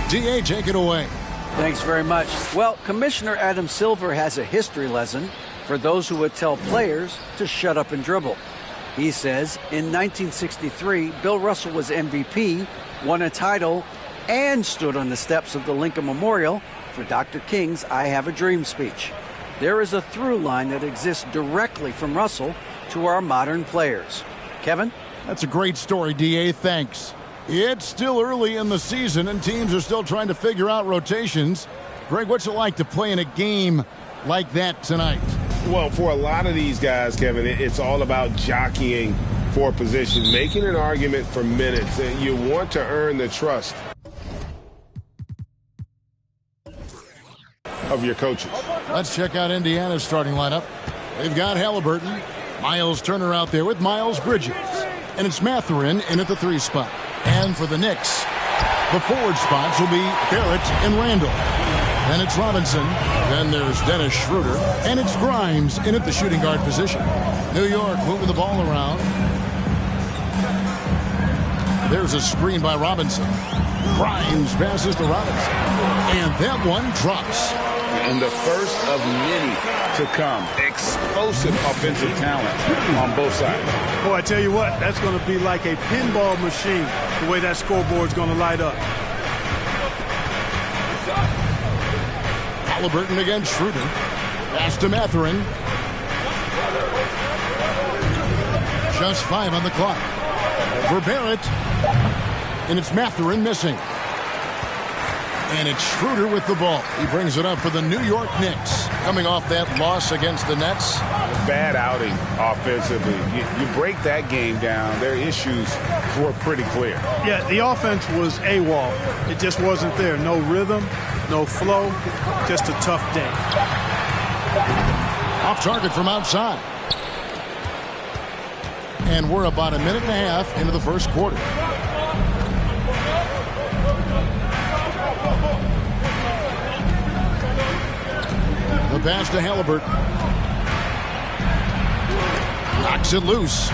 D.A., take it away. Thanks very much. Well, Commissioner Adam Silver has a history lesson for those who would tell players to shut up and dribble. He says in 1963, Bill Russell was MVP, won a title, and stood on the steps of the Lincoln Memorial for Dr. King's I Have a Dream speech. There is a through line that exists directly from Russell to our modern players. Kevin? That's a great story, D.A. Thanks. It's still early in the season, and teams are still trying to figure out rotations. Greg, what's it like to play in a game like that tonight? Well, for a lot of these guys, Kevin, it's all about jockeying for position, making an argument for minutes. You want to earn the trust of your coaches. Let's check out Indiana's starting lineup. They've got Halliburton, Miles Turner out there with Miles Bridges, and it's Mathurin in at the 3 spot. And for the Knicks, the forward spots will be Barrett and Randall. Then it's Robinson. Then there's Dennis Schroeder. And it's Grimes in at the shooting guard position. New York moving the ball around. There's a screen by Robinson. Grimes passes to Robinson. And that one drops. And the first of many to come. Explosive offensive talent on both sides. Boy, I tell you what, that's going to be like a pinball machine, the way that scoreboard's going to light up. Halliburton against Schroeder. Pass to Mathurin. Just 5 on the clock. For Barrett. And it's Mathurin missing. And it's Schroeder with the ball. He brings it up for the New York Knicks. Coming off that loss against the Nets. Bad outing offensively. You break that game down, their issues were pretty clear. Yeah, the offense was AWOL. It just wasn't there. No rhythm, no flow, just a tough day. Off target from outside. And we're about a minute and a half into the first quarter. The pass to Halliburton. Knocks it loose.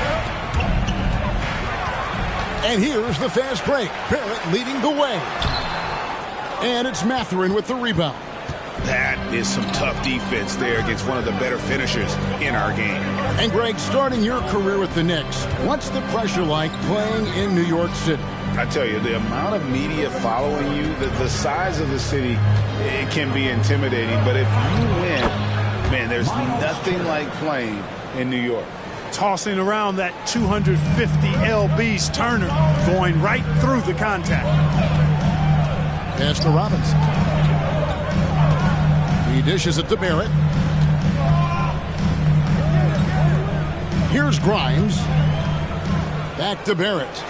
And here's the fast break. Barrett leading the way. And it's Mathurin with the rebound. That is some tough defense there against one of the better finishers in our game. And Greg, starting your career with the Knicks, what's the pressure like playing in New York City? I tell you, the amount of media following you, the size of the city, it can be intimidating. But if you win, man, there's nothing like playing in New York. Tossing around that 250 lbs Turner, going right through the contact. Pass to Robinson. He dishes it to Barrett. Here's Grimes. Back to Barrett.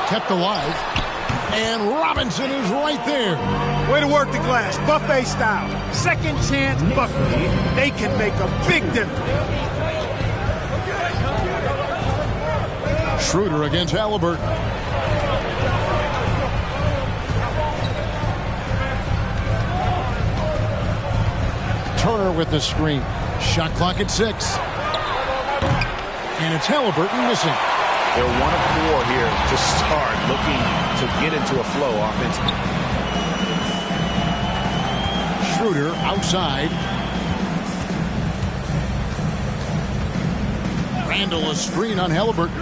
Kept alive. And Robinson is right there. Way to work the glass. Buffet style. Second chance bucket. They can make a big difference. Schroeder against Halliburton. Turner with the screen. Shot clock at 6. And it's Halliburton missing. They're 1 of 4 here to start, looking to get into a flow offensively. Schroeder outside. Randall a screen on Halliburton.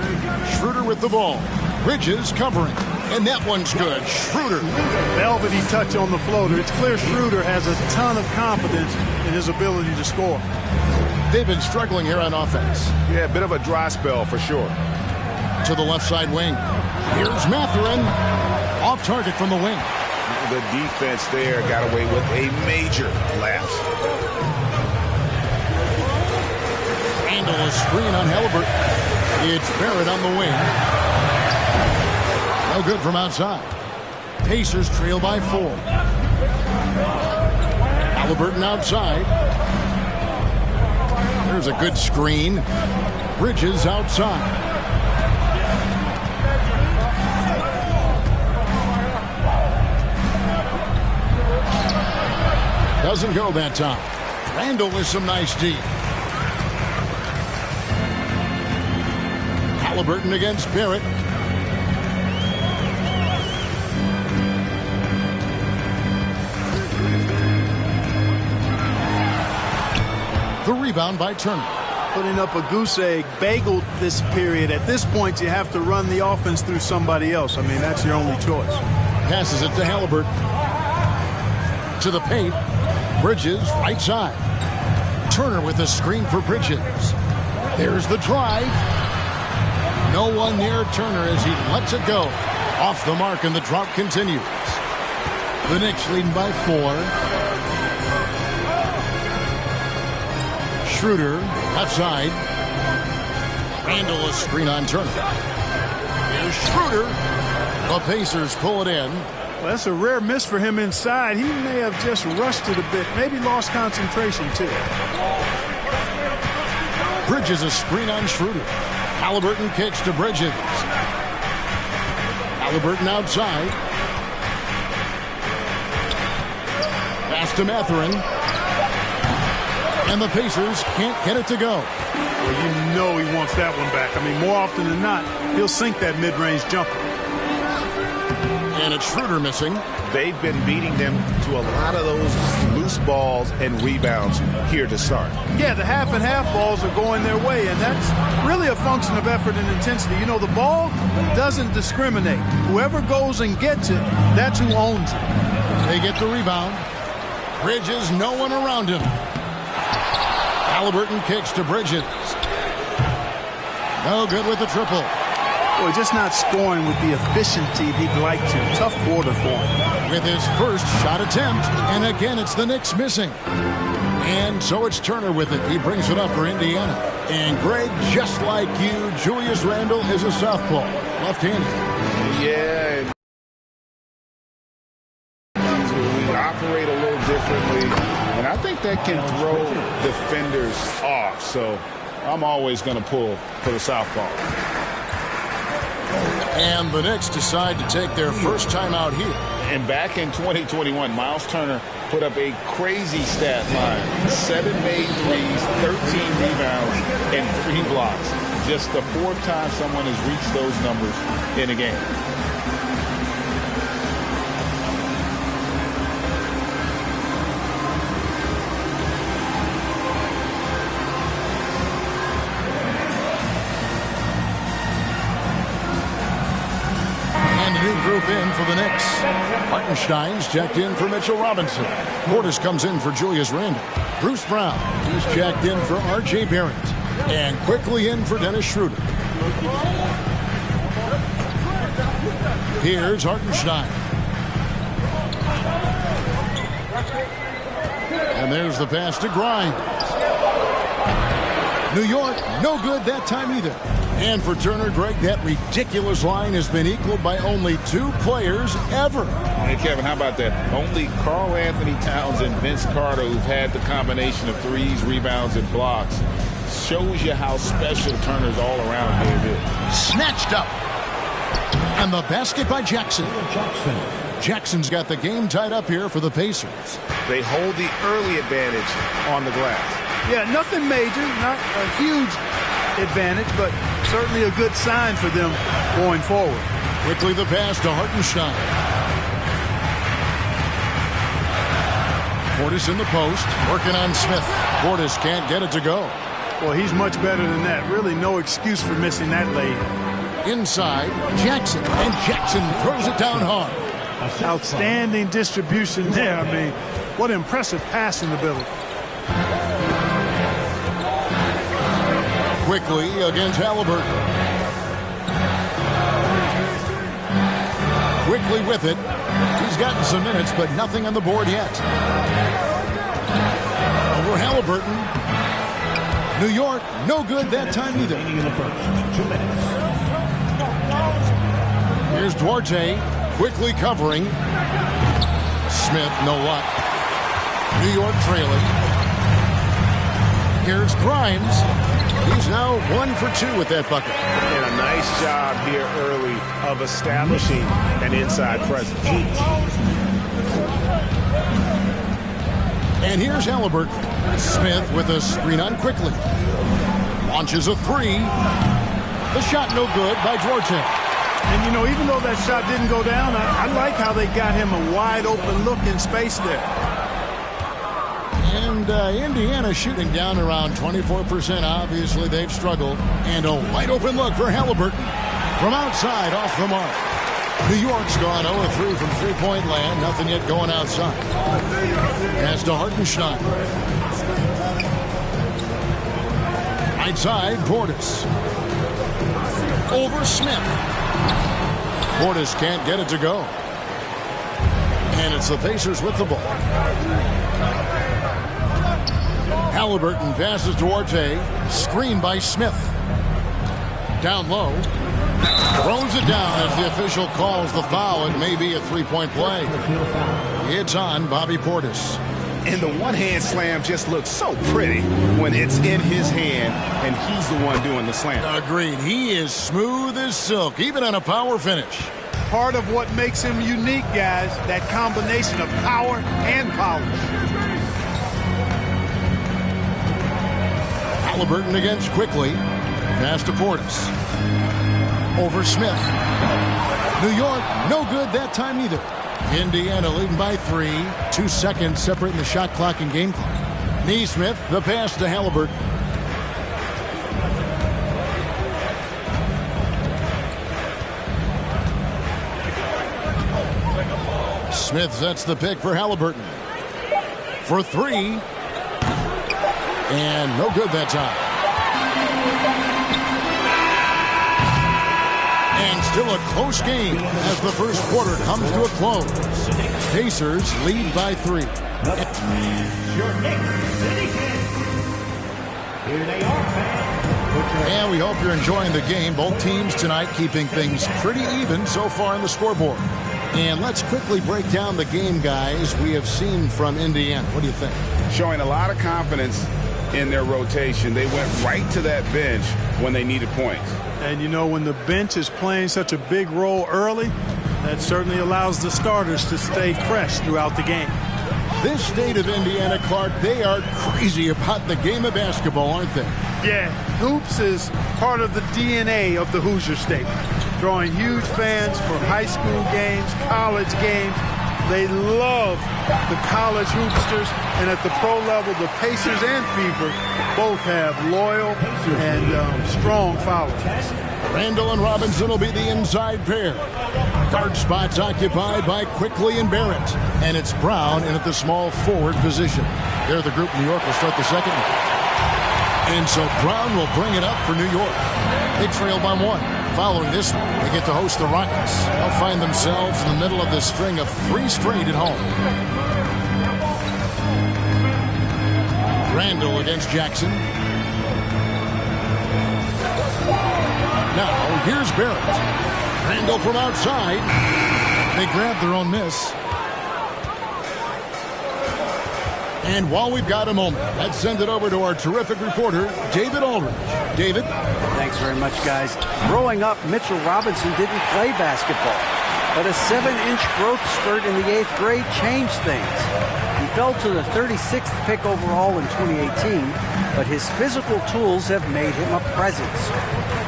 Schroeder with the ball. Bridges covering. And that one's good. Schroeder. Velvety touch on the floater. It's clear Schroeder has a ton of confidence in his ability to score. They've been struggling here on offense. Yeah, a bit of a dry spell for sure. To the left side wing. Here's Mathurin. Off target from the wing. The defense there got away with a major lapse. Randall a screen on Halliburton. It's Barrett on the wing. No good from outside. Pacers trail by 4. Halliburton outside. There's a good screen. Bridges outside. Doesn't go that time. Randall with some nice D. Halliburton against Barrett. rebound by Turner. Putting up a goose egg, bageled this period. At this point, you have to run the offense through somebody else. I mean, that's your only choice. Passes it to Halliburton. To the paint. Bridges, right side. Turner with a screen for Bridges. There's the drive. No one near Turner as he lets it go. Off the mark, and the drought continues. The Knicks leading by 4. Schroeder, left side. Randall, a screen on Turner. Here's Schroeder. The Pacers pull it in. Well, that's a rare miss for him inside. He may have just rushed it a bit. Maybe lost concentration, too. Bridges a screen on Schroeder. Halliburton kicks to Bridges. Halliburton outside. Pass to Mathurin. And the Pacers can't get it to go. Well, you know he wants that one back. I mean, more often than not, he'll sink that mid-range jumper. And it's Schroeder missing. They've been beating them to a lot of those loose balls and rebounds here to start. Yeah, the half and half balls are going their way, and that's really a function of effort and intensity. You know, the ball doesn't discriminate. Whoever goes and gets it, that's who owns it. They get the rebound. Bridges, no one around him. Halliburton kicks to Bridges. No good with the triple. Boy, just not scoring with the efficiency he'd like to. Tough quarter for him. With his first shot attempt, and again it's the Knicks missing. And so it's Turner with it. He brings it up for Indiana. And Greg, just like you, Julius Randle is a southpaw, left-handed. Yeah. We operate a little differently, and I think that can throw defenders off. So I'm always going to pull for the southpaw. And the Knicks decide to take their first time out here. And back in 2021, Miles Turner put up a crazy stat line. 7 made threes, 13 rebounds, and 3 blocks. Just the 4th time someone has reached those numbers in a game. Group in for the Knicks. Hartenstein's checked in for Mitchell Robinson. Portis comes in for Julius Randle. Bruce Brown is checked in for R.J. Barrett. And quickly in for Dennis Schroeder. Here's Hartenstein. And there's the pass to Grimes. New York, no good that time either. And for Turner, Greg, that ridiculous line has been equaled by only 2 players ever. Hey, Kevin, how about that? Only Karl Anthony Towns and Vince Carter, who've had the combination of threes, rebounds, and blocks, shows you how special Turner's all-around game is. Snatched up. And the basket by Jackson. Jackson's got the game tied up here for the Pacers. They hold the early advantage on the glass. Yeah, nothing major, not a huge advantage, but certainly a good sign for them going forward. Quickly the pass to Hartenstein. Portis in the post, working on Smith. Portis can't get it to go. Well, he's much better than that. Really no excuse for missing that lane. Inside, Jackson, and Jackson throws it down hard. Outstanding distribution there. I mean, what impressive passing ability. Quickly against Halliburton. Quickly with it. He's gotten some minutes, but nothing on the board yet. Over Halliburton. New York, no good that time either. Here's Duarte, quickly covering. Smith, no luck. New York trailing. Here's Grimes. He's now 1 for 2 with that bucket. And a nice job here early of establishing an inside presence. And here's Halliburton. Smith with a screen on quickly. Launches a 3. The shot no good by Duarte. And, you know, even though that shot didn't go down, I like how they got him a wide open look in space there. And Indiana shooting down around 24%. Obviously, they've struggled. And a wide open look for Halliburton. From outside, off the mark. New York's gone 0-3 from three-point land. Nothing yet going outside. Pass to Hartenstein. Right side, Portis. Over Smith. Portis can't get it to go. And it's the Pacers with the ball. Halliburton passes to Orte. Screen by Smith. Down low. Throws it down as the official calls the foul. It may be a three-point play. It's on Bobby Portis. And the one-hand slam just looks so pretty when it's in his hand and he's the one doing the slam. Agreed. He is smooth as silk, even on a power finish. Part of what makes him unique, guys, that combination of power and polish. Halliburton against quickly. Pass to Portis. Over Smith. New York, no good that time either. Indiana leading by 3. 2 seconds separating the shot clock and game clock. Nesmith, the pass to Halliburton. Smith sets the pick for Halliburton. For 3. And no good that time. And still a close game as the first quarter comes to a close. Pacers lead by 3. Your Knicks City Kings. Here they are, fans. And we hope you're enjoying the game. Both teams tonight keeping things pretty even so far on the scoreboard. And let's quickly break down the game, guys, we have seen from Indiana. What do you think? Showing a lot of confidence in their rotation. They went right to that bench when they needed points. And, you know, when the bench is playing such a big role early, that certainly allows the starters to stay fresh throughout the game. This state of Indiana, Clark, they are crazy about the game of basketball, aren't they? Yeah, hoops is part of the DNA of the Hoosier State. Drawing huge fans for high school games, college games. They love the college hoopsters, and at the pro level, the Pacers and Fever both have loyal and strong followers. Randall and Robinson will be the inside pair. Guard spots occupied by Quickly and Barrett. And it's Brown in at the small forward position. They're the group. New York will start the second one. And so Brown will bring it up for New York. They trail by 1. Following this one, they get to host the Rockets. They'll find themselves in the middle of this string of 3 straight at home. Randall against Jackson. Now, here's Barrett. Randall from outside. They grab their own miss. And while we've got a moment, let's send it over to our terrific reporter, David Aldridge. David? Thanks very much, guys. Growing up, Mitchell Robinson didn't play basketball, but a 7-inch growth spurt in the 8th grade changed things. He fell to the 36th pick overall in 2018, but his physical tools have made him a presence.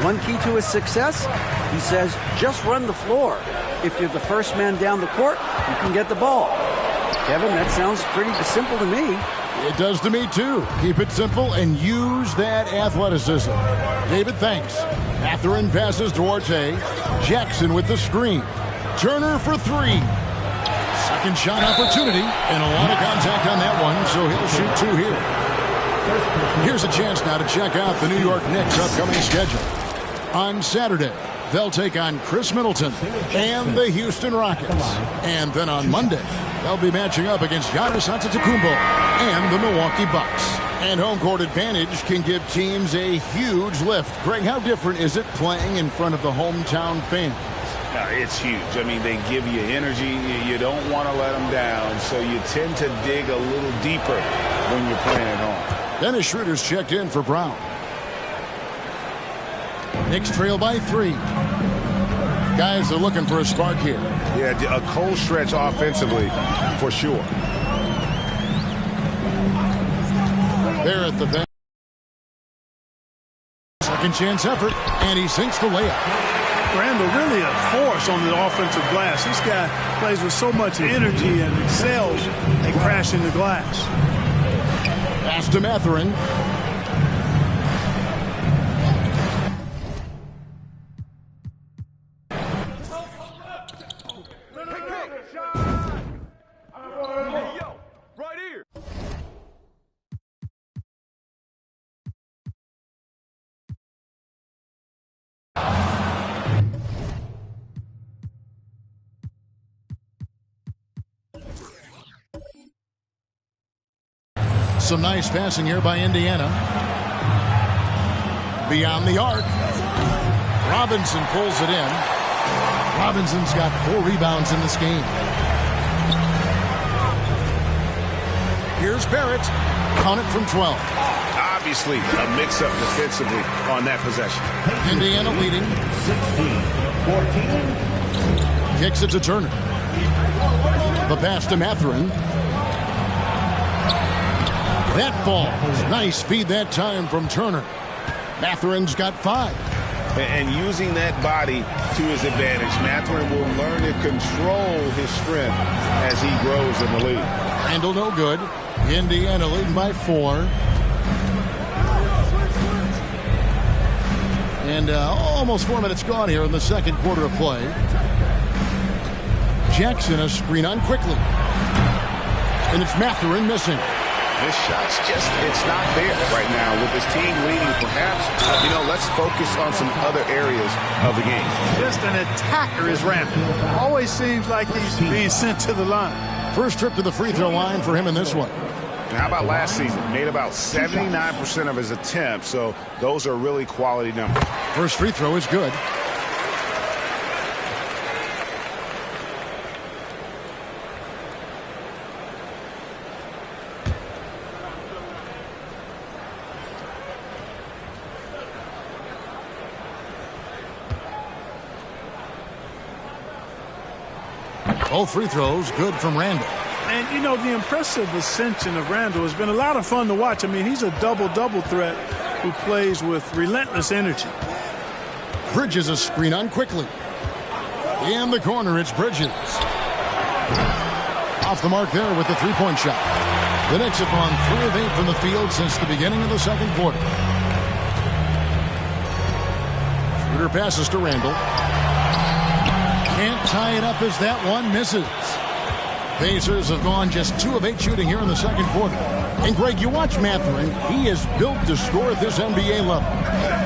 One key to his success, he says, just run the floor. If you're the first man down the court, you can get the ball. Kevin, that sounds pretty simple to me. It does to me, too. Keep it simple and use that athleticism. David, thanks. Mathurin passes to Orte. Jackson with the screen. Turner for 3. Second shot opportunity, and a lot of contact on that one, so he'll shoot 2 here. Here's a chance now to check out the New York Knicks' upcoming schedule. On Saturday, they'll take on Chris Middleton and the Houston Rockets. And then on Monday, they'll be matching up against Giannis Antetokounmpo and the Milwaukee Bucks. And home court advantage can give teams a huge lift. Greg, how different is it playing in front of the hometown fans? It's huge. I mean, they give you energy. You don't want to let them down, so you tend to dig a little deeper when you're playing at home. Dennis Schroeder's checked in for Brown. Knicks trail by 3. Guys are looking for a spark here. Yeah, a cold stretch offensively for sure. There at the bench. Second chance effort, and he sinks the layup. Randall really a force on the offensive glass. This guy plays with so much energy and excels at crashing the glass. Pass to Mathurin. Some nice passing here by Indiana. Beyond the arc. Robinson pulls it in. Robinson's got 4 rebounds in this game. Here's Barrett. Count it from 12. Obviously, a mix-up defensively on that possession. Indiana leading. 16-14. Kicks it to Turner. The pass to Mathurin. That falls. Nice feed that time from Turner. Mathurin's got 5. And using that body to his advantage, Mathurin will learn to control his strength as he grows in the league. Randall no good. Indiana leading by 4. And almost 4 minutes gone here in the second quarter of play. Jackson a screen on quickly. And it's Mathurin missing. This shot's just, it's not there right now. With his team leading, perhaps, let's focus on some other areas of the game. Just an attacker is Randall. Always seems like he's being sent to the line. First trip to the free throw line for him in this one. How about last season? Made about 79% of his attempts, so those are really quality numbers. First free throw is good. Both free throws good from Randall. And, the impressive ascension of Randall has been a lot of fun to watch. I mean, he's a double-double threat who plays with relentless energy. Bridges a screen on quickly. In the corner, it's Bridges. Off the mark there with the three-point shot. The Knicks have gone 3 of 8 from the field since the beginning of the second quarter. Schroeder passes to Randall. Can't tie it up as that one misses. Pacers have gone just 2 of 8 shooting here in the second quarter. And Greg, you watch Mathurin. He is built to score at this NBA level.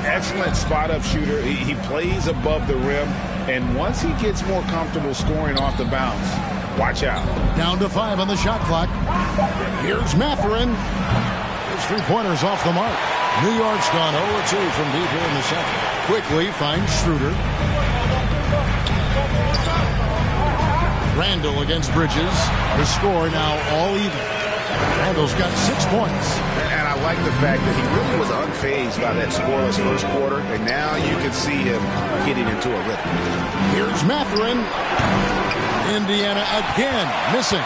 Excellent spot-up shooter. He plays above the rim. And once he gets more comfortable scoring off the bounce, watch out. Down to 5 on the shot clock. Here's Mathurin. His three-pointers off the mark. New York's gone 0-2 from deep here in the second. Quickly finds Schroeder. Randall against Bridges. The score now all even. Randall's got 6 points. And I like the fact that he really was unfazed by that scoreless first quarter. And now you can see him getting into a rhythm. Here's Mathurin. Indiana again missing.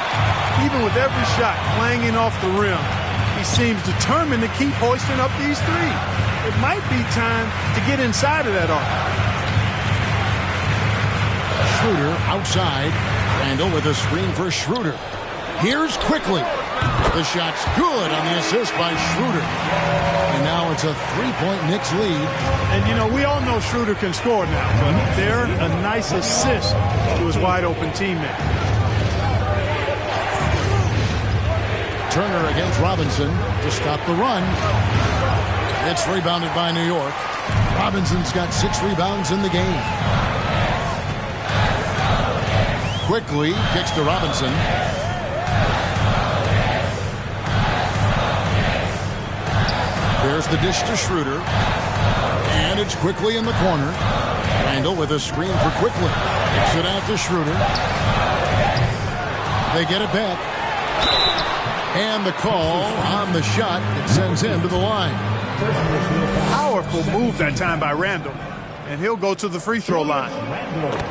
Even with every shot clanging off the rim, he seems determined to keep hoisting up these 3. It might be time to get inside of that arc. Schroeder outside. Randall with a screen for Schroeder. Here's quickly. The shot's good on the assist by Schroeder. And now it's a 3-point Knicks lead. And, we all know Schroeder can score now, but they're a nice assist to his wide-open teammate. Turner against Robinson to stop the run. It's rebounded by New York. Robinson's got 6 rebounds in the game. Quickly kicks to Robinson. There's the dish to Schroeder. And it's quickly in the corner. Randall with a screen for Quickly. Kicks it out to Schroeder. They get it back. And the call on the shot that sends him to the line. Powerful move that time by Randall. And he'll go to the free throw line.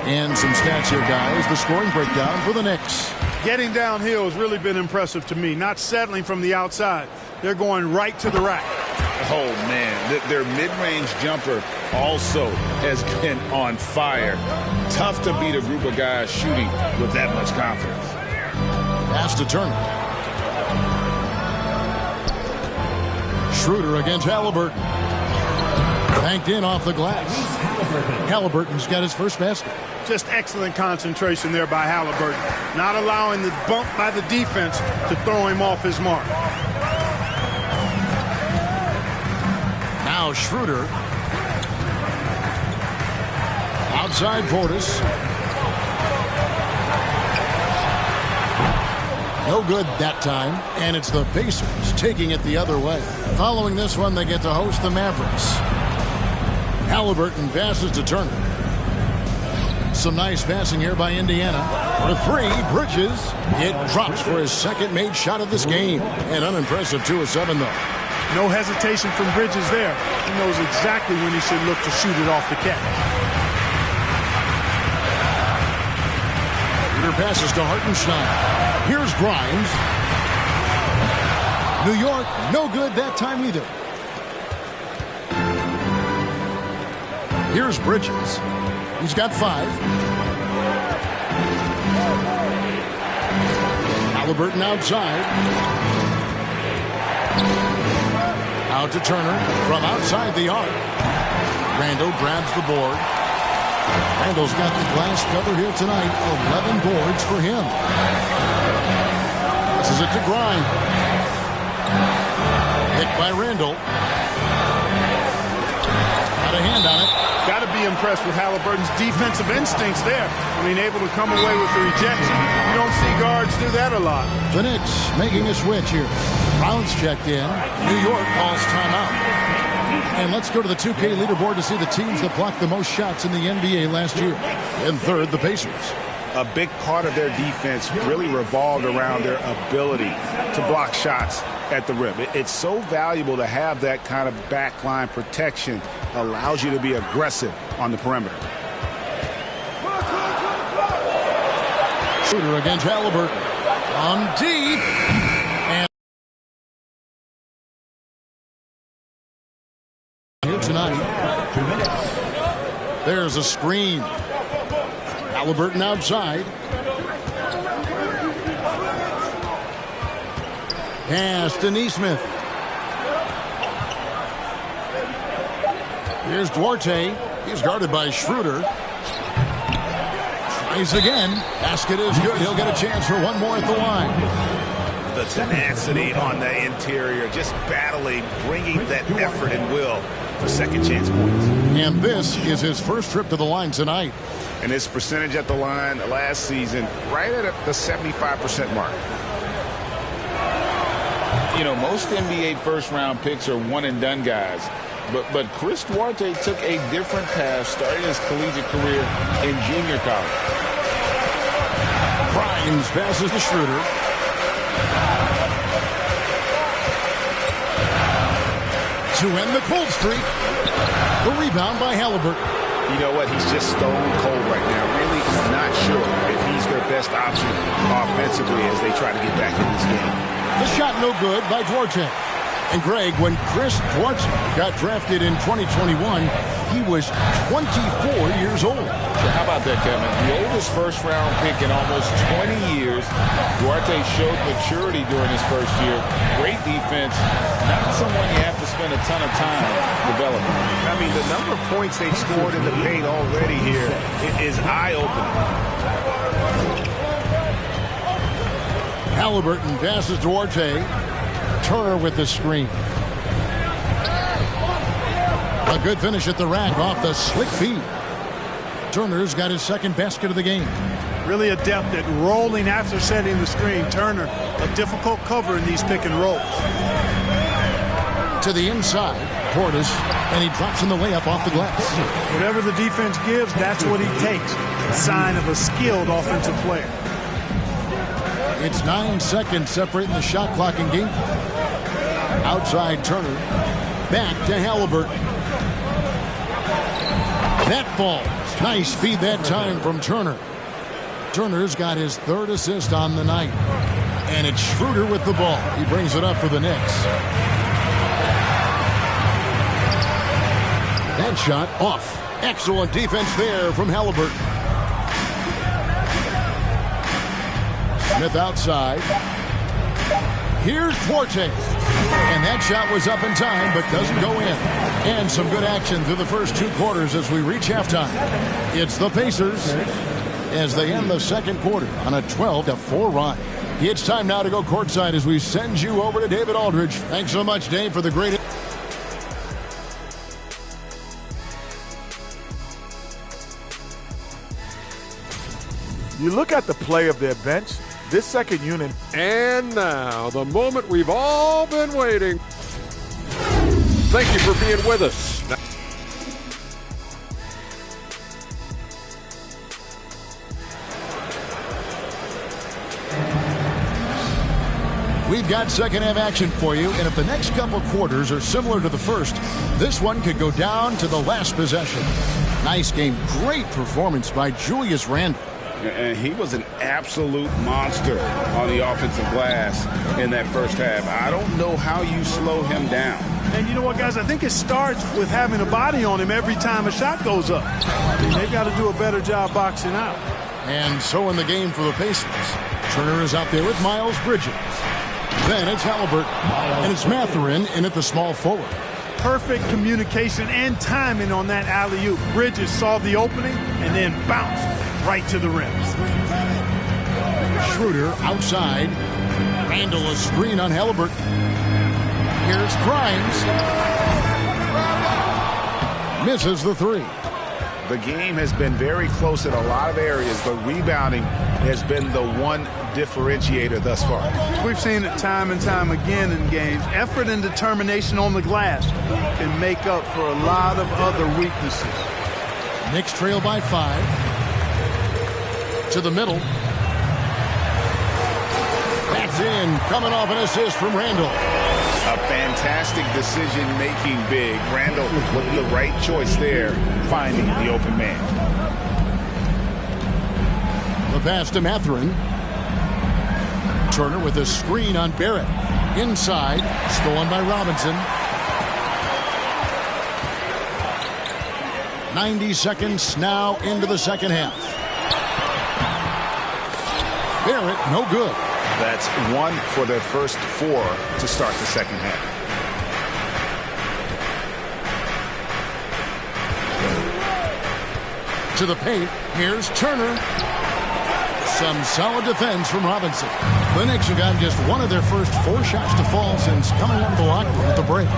And some stats here, guys. The scoring breakdown for the Knicks. Getting downhill has really been impressive to me. Not settling from the outside. They're going right to the rack. Oh, man. Their mid-range jumper also has been on fire. Tough to beat a group of guys shooting with that much confidence. Pass to Turner. Schroeder against Halliburton. Banked in off the glass. Halliburton's got his first basket. Just excellent concentration there by Halliburton. Not allowing the bump by the defense to throw him off his mark. Now Schroeder. Outside Portis. No good that time, and it's the Pacers taking it the other way. Following this one, they get to host the Mavericks. Halliburton passes to Turner. Some nice passing here by Indiana. For three, Bridges. It drops for his second made shot of this game. And unimpressive 2 of 7, though. No hesitation from Bridges there. He knows exactly when he should look to shoot it off the catch. Passes to Hartenstein. Here's Grimes. New York, no good that time either. Here's Bridges. He's got 5. Halliburton outside. Out to Turner from outside the arc. Randall grabs the board. Randall's got the glass cover here tonight. 11 boards for him. This is it to Grimes. Hit by Randall. Got a hand on it. Got to be impressed with Halliburton's defensive instincts there. I mean, able to come away with the rejection. You don't see guards do that a lot. The Knicks making a switch here. Brown's checked in. New York calls timeout. And let's go to the 2K leaderboard to see the teams that blocked the most shots in the NBA last year. In third, the Pacers. A big part of their defense really revolved around their ability to block shots at the rim. It's so valuable to have that kind of backline protection. Allows you to be aggressive on the perimeter. Shooter against Halliburton. On deep. And here tonight. 2 minutes. There's a screen. Halliburton outside. Pass to Nesmith. Here's Duarte. He's guarded by Schroeder. Tries again. Basket is good. He'll get a chance for one more at the line. The tenacity on the interior, just battling, bringing that effort and will for second chance points. And this is his first trip to the line tonight. And his percentage at the line last season, right at the 75% mark. You know, most NBA first-round picks are one-and-done guys. But Chris Duarte took a different path starting his collegiate career in junior college. Grimes passes to Schroeder. To end the cold streak. The rebound by Halliburton. You know what? He's just stone cold right now. Really not sure if he's their best option offensively as they try to get back in this game. The shot no good by Duarte. And Greg, when Chris Duarte got drafted in 2021, he was 24 years old. So how about that, Kevin? The oldest first-round pick in almost 20 years. Duarte showed maturity during his first year. Great defense. Not someone you have to spend a ton of time developing. I mean, the number of points they've scored in the paint already here is eye-opening. Halliburton passes Duarte. Turner with the screen. A good finish at the rack off the slick feed. Turner's got his second basket of the game. Really adept at rolling after setting the screen. Turner, a difficult cover in these pick and rolls. To the inside, Portis, and he drops in the layup off the glass. Whatever the defense gives, that's what he takes. A sign of a skilled offensive player. It's 9 seconds separating the shot clock and game clock. Outside Turner. Back to Halliburton. That falls. Nice feed that time from Turner. Turner's got his third assist on the night. And it's Schroeder with the ball. He brings it up for the Knicks. That shot off. Excellent defense there from Halliburton. Smith outside. Here's Duarte. And that shot was up in time, but doesn't go in. And some good action through the first 2 quarters as we reach halftime. It's the Pacers as they end the second quarter on a 12-4 run. It's time now to go courtside as we send you over to David Aldridge. Thanks so much, Dave, for the great... You look at the play of their bench, this second unit. And now, the moment we've all been waiting. Thank you for being with us. We've got second half action for you, and if the next couple quarters are similar to the first, this one could go down to the last possession. Nice game. Great performance by Julius Randle. And he was an absolute monster on the offensive glass in that first half. I don't know how you slow him down. And you know what, guys? I think it starts with having a body on him every time a shot goes up. They've got to do a better job boxing out. And so in the game for the Pacers, Turner is out there with Miles Bridges. Then it's Halliburton, and it's Mathurin in at the small forward. Perfect communication and timing on that alley-oop. Bridges saw the opening and then bounced right to the rim. Schroeder outside. Randle a screen on Halliburton. Here's Grimes. Misses the 3. The game has been very close in a lot of areas, but rebounding has been the one differentiator thus far. We've seen it time and time again in games. Effort and determination on the glass can make up for a lot of other weaknesses. Knicks trail by 5. To the middle. That's in. Coming off an assist from Randle. A fantastic decision-making big. Randle with the right choice there, finding the open man. The pass to Mathurin. Turner with a screen on Barrett. Inside. Stolen by Robinson. 90 seconds now into the second half. Barrett, no good. That's 1 for their first 4 to start the second half. To the paint. Here's Turner. Some solid defense from Robinson. The Knicks have gotten just one of their first 4 shots to fall since coming out of the locker room at the break.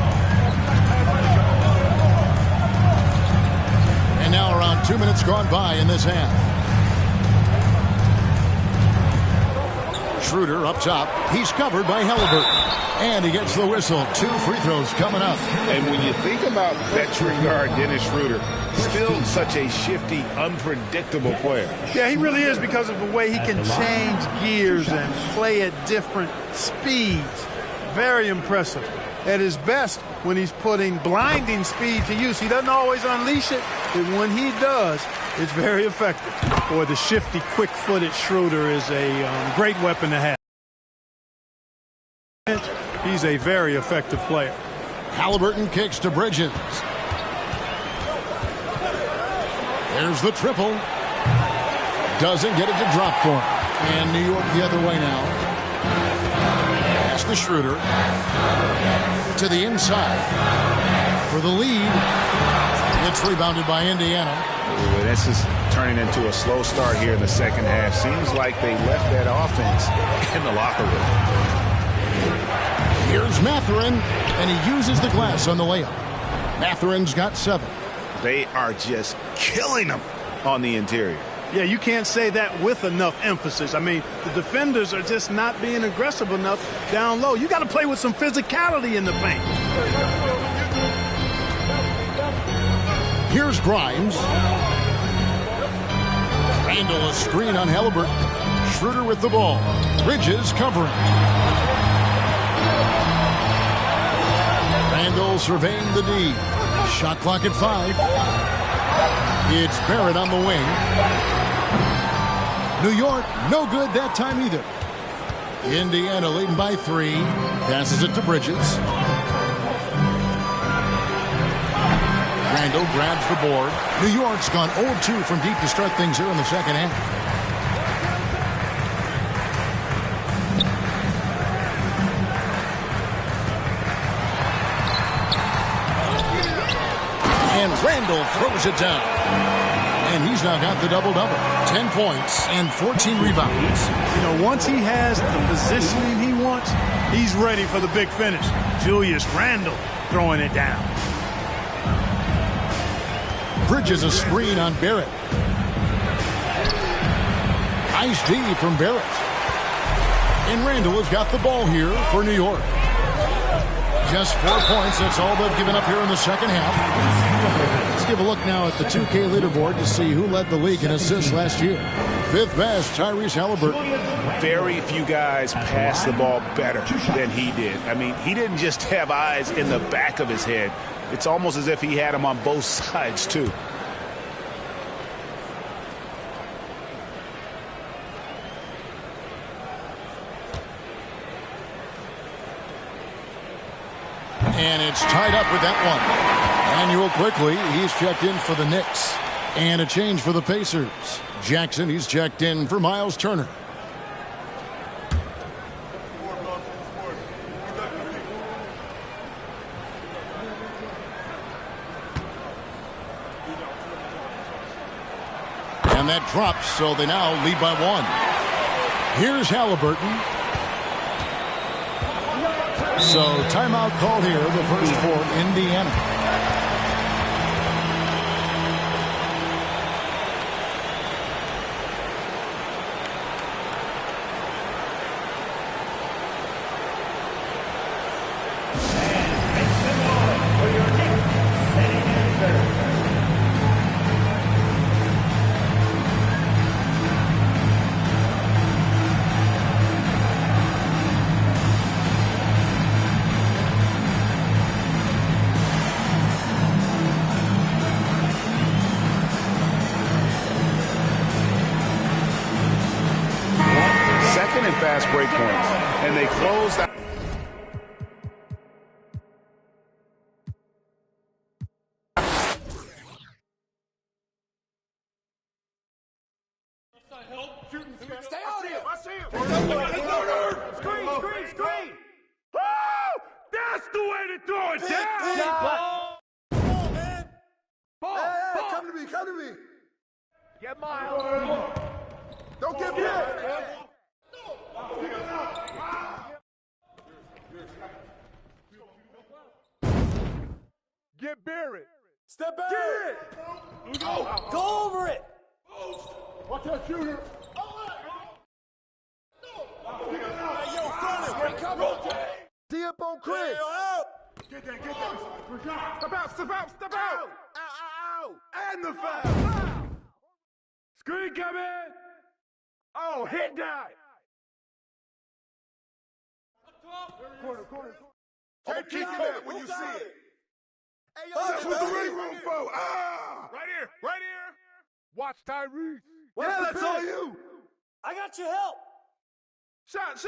And now around 2 minutes gone by in this half. Schroeder up top. He's covered by Halliburton. And he gets the whistle. 2 free throws coming up. And when you think about veteran guard Dennis Schroeder, still such a shifty, unpredictable player. Yeah, he really is because of the way he can change gears and play at different speeds. Very impressive. At his best when he's putting blinding speed to use. He doesn't always unleash it, but when he does, it's very effective. Boy, the shifty, quick-footed Schroeder is a great weapon to have. He's a very effective player. Halliburton kicks to Bridges. There's the triple. Doesn't get it to drop for him. And New York the other way now. Pass to Schroeder. To the inside. For the lead. It's rebounded by Indiana. This is turning into a slow start here in the second half. Seems like they left that offense in the locker room. Here's Mathurin, and he uses the glass on the layup. Mathurin's got 7. They are just killing them on the interior. Yeah, you can't say that with enough emphasis. I mean, the defenders are just not being aggressive enough down low. You got to play with some physicality in the paint. Here's Grimes. Randle a screen on Halliburton. Schroeder with the ball. Bridges covering. Randle surveying the D. Shot clock at 5. It's Barrett on the wing. New York, no good that time either. Indiana leading by 3. Passes it to Bridges. Randle grabs the board. New York's gone 0-2 from deep to start things here in the second half. Randall throws it down. And he's now got the double-double. 10 points and 14 rebounds. You know, once he has the positioning he wants, he's ready for the big finish. Julius Randle throwing it down. Bridges a screen on Barrett. Nice D from Barrett. And Randle has got the ball here for New York. Just 4 points. That's all they've given up here in the second half. Let's give a look now at the 2K leaderboard to see who led the league in assists last year. Fifth best, Tyrese Halliburton. Very few guys pass the ball better than he did. I mean, he didn't just have eyes in the back of his head. It's almost as if he had them on both sides, too. And it's tied up with that one. Manuel quickly, he's checked in for the Knicks. And a change for the Pacers. Jackson, he's checked in for Miles Turner. And that drops, so they now lead by 1. Here's Halliburton. So timeout called here, the first for Indiana. Fast break points, and they closed out. Stay out here. I see him. Screen. Oh, that's the way to throw it down. Ball, man. Ball. Hey, come to me. Get Miles. Don't get bit. Get Barrett. Step back. Get it. Go over it. Watch that shooter. Hey, yo, Ferner, come on. D up on Chris. Get that. Step out. Ow. And the foul. Screen coming. Oh, hit that. Corner. Can't keep it when you see it. Hey, yo, that's what the ring room for. Right here. Watch Tyrese. Yeah, that's all you. I got your help. Shot.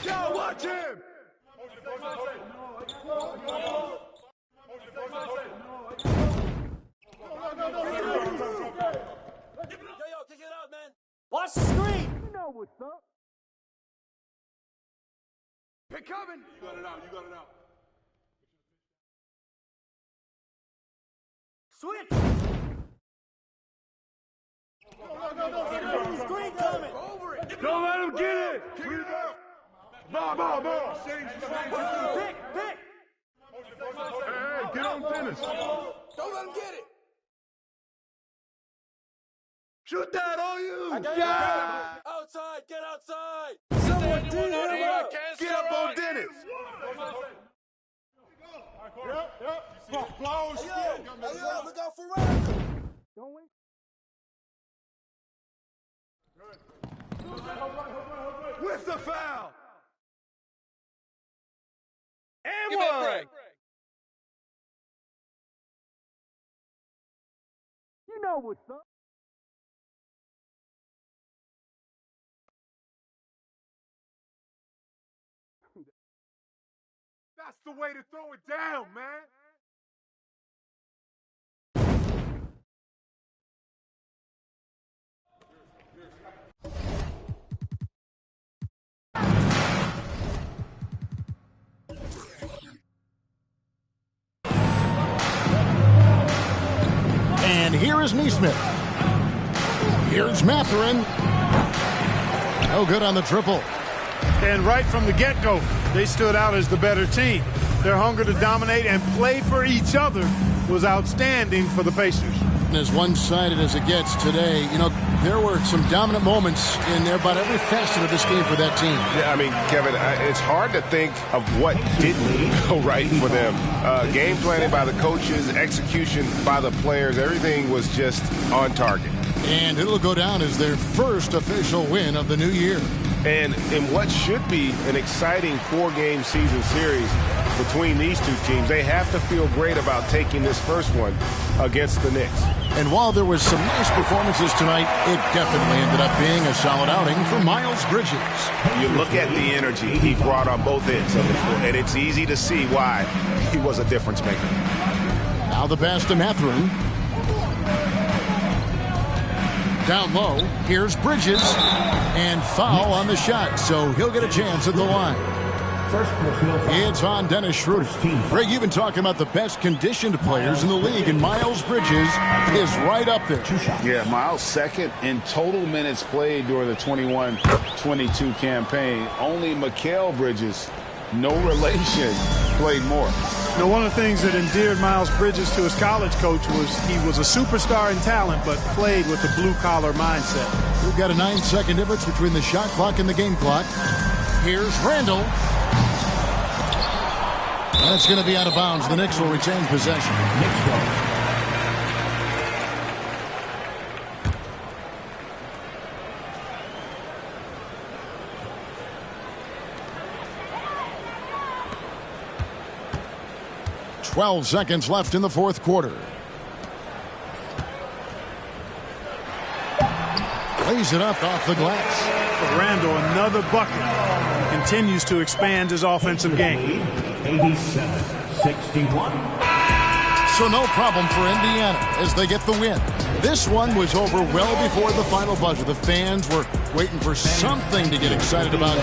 Yo, watch him. Yo, kick it out, man. Watch the screen. You know what's up. Pick coming. You got it out. Switch. No. Screen coming. Over it. Don't let him get it. Kick it out. Ball. Pick. Hey, get on Dennis. Don't let him get it. Shoot that on you. Outside. Get outside. Someone get up on Dennis. Yep. Blows. Hey, look out for Randall. Don't wait. With the foul. And one. You know what's up. That's the way to throw it down, man. And here is Neesmith. Here's Mathurin. No good on the triple. And right from the get-go, they stood out as the better team. Their hunger to dominate and play for each other was outstanding for the Pacers. As one-sided as it gets today, you know, there were some dominant moments in about every facet of this game for that team. Yeah, I mean, Kevin, it's hard to think of what didn't go right for them. Game planning by the coaches, execution by the players, everything was just on target. And it'll go down as their first official win of the new year. And in what should be an exciting four-game season series between these two teams, they have to feel great about taking this first one against the Knicks. And while there was some nice performances tonight, it definitely ended up being a solid outing for Miles Bridges. You look at the energy he brought on both ends of the floor, and it's easy to see why he was a difference maker. Now the pass to Mathurin. Down low, here's Bridges, and foul on the shot, so he'll get a chance at the line. It's on Dennis Schroeder. Greg, you've been talking about the best conditioned players in the league, and Miles Bridges is right up there. Yeah, Miles second in total minutes played during the 21-22 campaign. Only Mikal Bridges, no relation, played more. You know, one of the things that endeared Miles Bridges to his college coach was he was a superstar in talent, but played with a blue-collar mindset. We've got a 9-second difference between the shot clock and the game clock. Here's Randall. That's going to be out of bounds. The Knicks will retain possession. Knicks 12 seconds left in the fourth quarter. Lays it up off the glass. Randall, another bucket. Continues to expand his offensive game. 87-61. So no problem for Indiana as they get the win. This one was over well before the final buzzer. The fans were waiting for something to get excited about.